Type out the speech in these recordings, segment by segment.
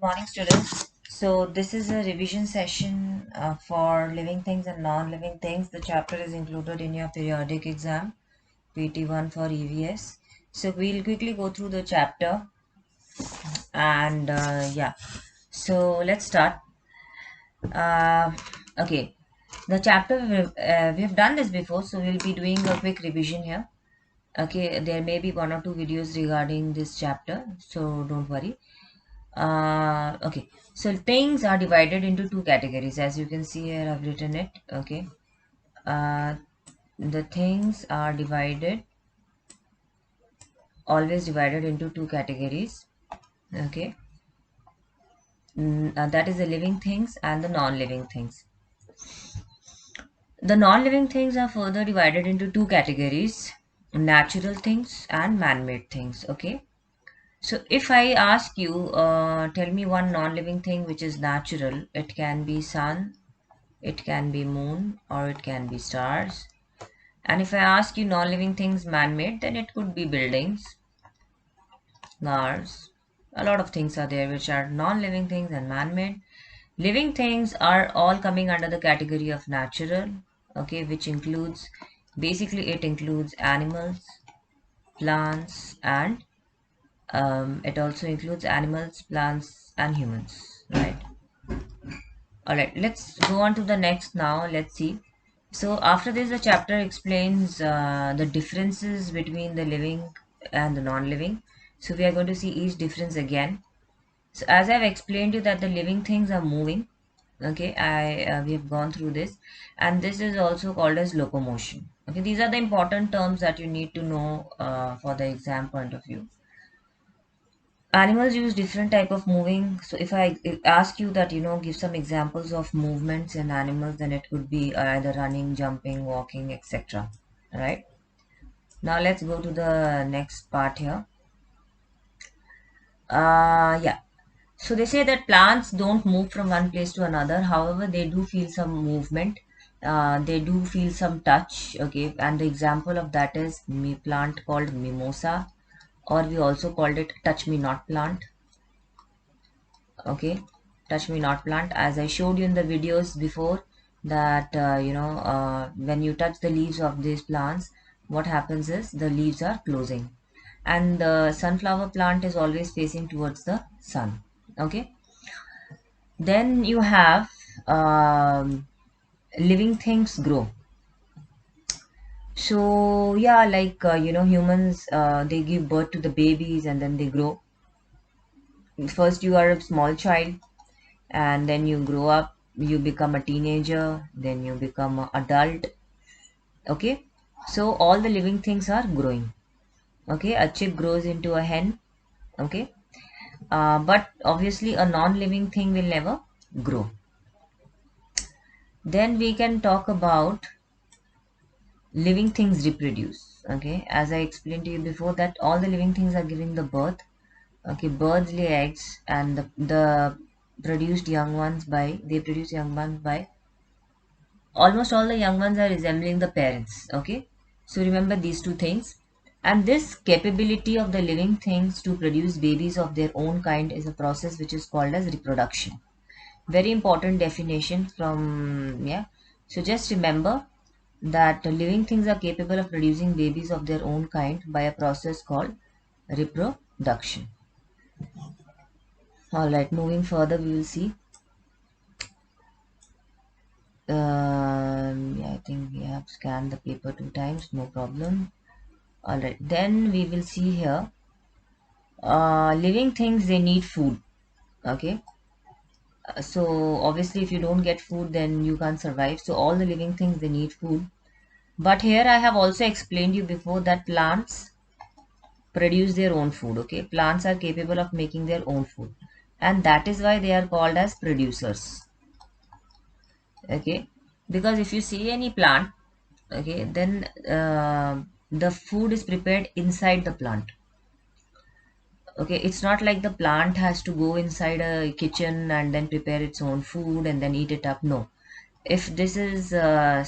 morning, students. So this is a revision session for living things and non-living things. The chapter is included in your periodic exam, PT1 for EVS. So we'll quickly go through the chapter and yeah. So let's start. Okay, the chapter we've done this before, so we'll be doing a quick revision here. Okay, there may be one or two videos regarding this chapter, so don't worry. Okay, so things are divided into two categories. As you can see here, I've written it. Okay, uh, the things are always divided into two categories. Okay, that is the living things and the non-living things. The non-living things are further divided into two categories: natural things and man-made things. Okay, so if I ask you, tell me one non-living thing which is natural. It can be sun, it can be moon, or it can be stars. And if I ask you non-living things man-made, then it could be buildings, cars. A lot of things are there which are non-living things and man-made. Living things are all coming under the category of natural, okay, which includes, basically it includes animals, plants, and it also includes animals, plants, and humans, right? All right, let's go on to the next now. Let's see. So after this, the chapter explains the differences between the living and the non-living. So we are going to see each difference again. So as I've explained you that the living things are moving. Okay, we have gone through this, and this is also called as locomotion. Okay, these are the important terms that you need to know for the exam point of view. Animals use different type of moving. So if I ask you that, give some examples of movements in animals, then it could be either running, jumping, walking, etc. Right? Now let's go to the next part here. Yeah. So they say that plants don't move from one place to another. However, they do feel some movement. They do feel some touch. Okay, and the example of that is plant called mimosa, or we also called it touch me not plant. Okay, touch me not plant, as I showed you in the videos before, that when you touch the leaves of these plants, what happens is the leaves are closing, and the sunflower plant is always facing towards the sun. Okay, then you have living things grow. So yeah, like humans, they give birth to the babies and then they grow. First you are a small child, and then you grow up, you become a teenager, then you become an adult. Okay, so all the living things are growing. Okay, a chick grows into a hen. Okay, but obviously a non-living thing will never grow. Then we can talk about living things reproduce. Okay, as I explained to you before, that all the living things are giving the birth. Okay, birds lay eggs, and the produced young ones by they produce young ones by, almost all the young ones are resembling the parents. Okay, so remember these two things. And this capability of the living things to produce babies of their own kind is a process which is called as reproduction. Very important definition from, yeah. So just remember that living things are capable of producing babies of their own kind by a process called reproduction. All right, moving further, we will see. Yeah, I think we have scanned the paper 2 times, no problem. All right, then we will see here. Living things, they need food. Okay, so obviously, if you don't get food, then you can't survive. So all the living things, they need food. But here I have also explained you before that plants produce their own food. Okay, plants are capable of making their own food, and that is why they are called as producers. Okay, because if you see any plant, okay, then the food is prepared inside the plant. Okay, it's not like the plant has to go inside a kitchen and then prepare its own food and then eat it up. No, if this is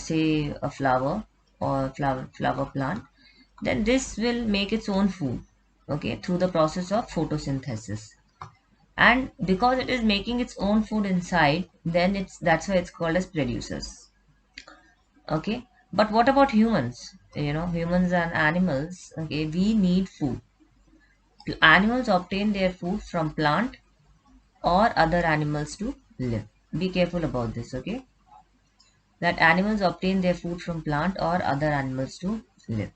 say a flower or flower plant, then this will make its own food, okay, through the process of photosynthesis. and because it is making its own food inside, then that's why it's called as producers. Okay, but what about humans? Humans and animals. Okay, we need food. Animals obtain their food from plant or other animals to live. Be careful about this. Okay, that animals obtain their food from plant or other animals to live.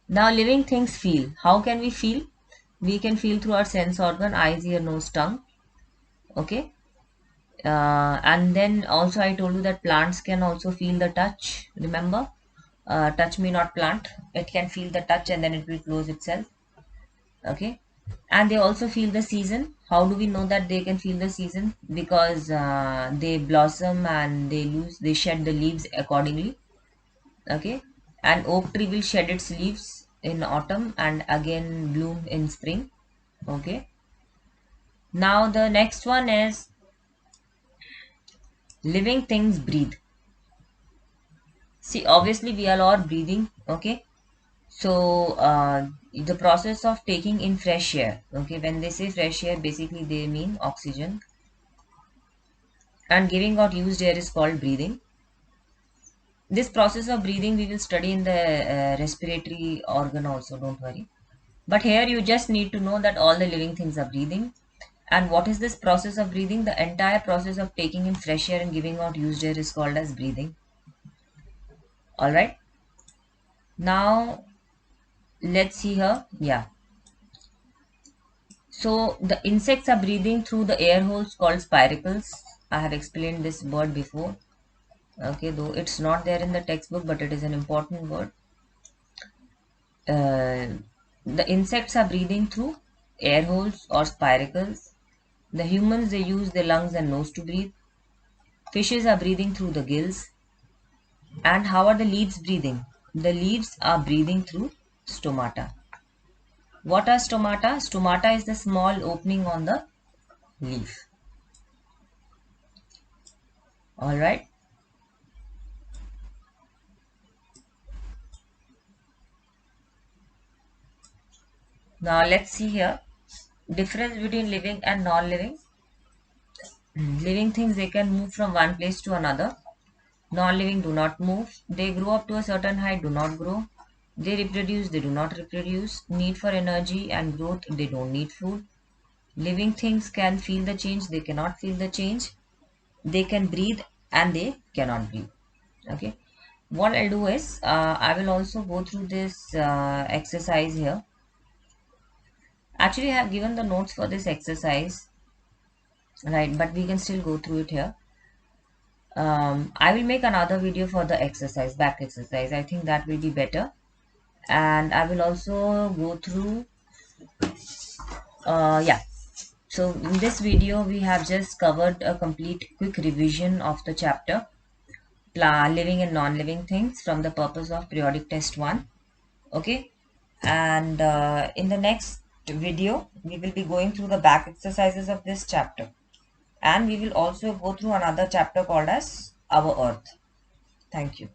Now, living things feel. How can we feel? We can feel through our sense organ: eyes, ear, nose, tongue. Okay, and then also I told you that plants can also feel the touch. Remember, touch me not plant. It can feel the touch and then it will close itself. Okay, and they also feel the season. How do we know that they can feel the season? Because they blossom and they shed the leaves accordingly. Okay, an oak tree will shed its leaves in autumn and again bloom in spring. Okay, now the next one is living things breathe. See, obviously we are all breathing. Okay, so the process of taking in fresh air. Okay, when they say fresh air, basically they mean oxygen, and giving out used air is called breathing. This process of breathing we will study in the respiratory organ also, don't worry. But here you just need to know that all the living things are breathing. And what is this process of breathing? The entire process of taking in fresh air and giving out used air is called as breathing. All right. Now let's see here. Yeah. So the insects are breathing through the air holes called spiracles. I have explained this word before. Okay, though it's not there in the textbook, but it is an important word. Uh, the insects are breathing through air holes or spiracles. The humans, they use their lungs and nose to breathe. Fishes are breathing through the gills. And how are the leaves breathing? The leaves are breathing through stomata. What are stomata? Stomata is the small opening on the leaf. All right. Now let's see here. Difference between living and non-living. Living things, they can move from one place to another. Non-living do not move. They grow up to a certain height, do not grow. They reproduce, they do not reproduce. Need for energy and growth, they don't need food. Living things can feel the change, they cannot feel the change. They can breathe and they cannot breathe. Okay. What I'll do is, I will also go through this exercise here. Actually, I have given the notes for this exercise, right? But we can still go through it here. I will make another video for the exercise, back exercise. I think that will be better. And I will also go through, yeah. So in this video, we have just covered a complete quick revision of the chapter, living and non-living things from the purpose of periodic test 1. Okay. And in the next video, we will be going through the back exercises of this chapter. And we will also go through another chapter called as Our Earth. Thank you.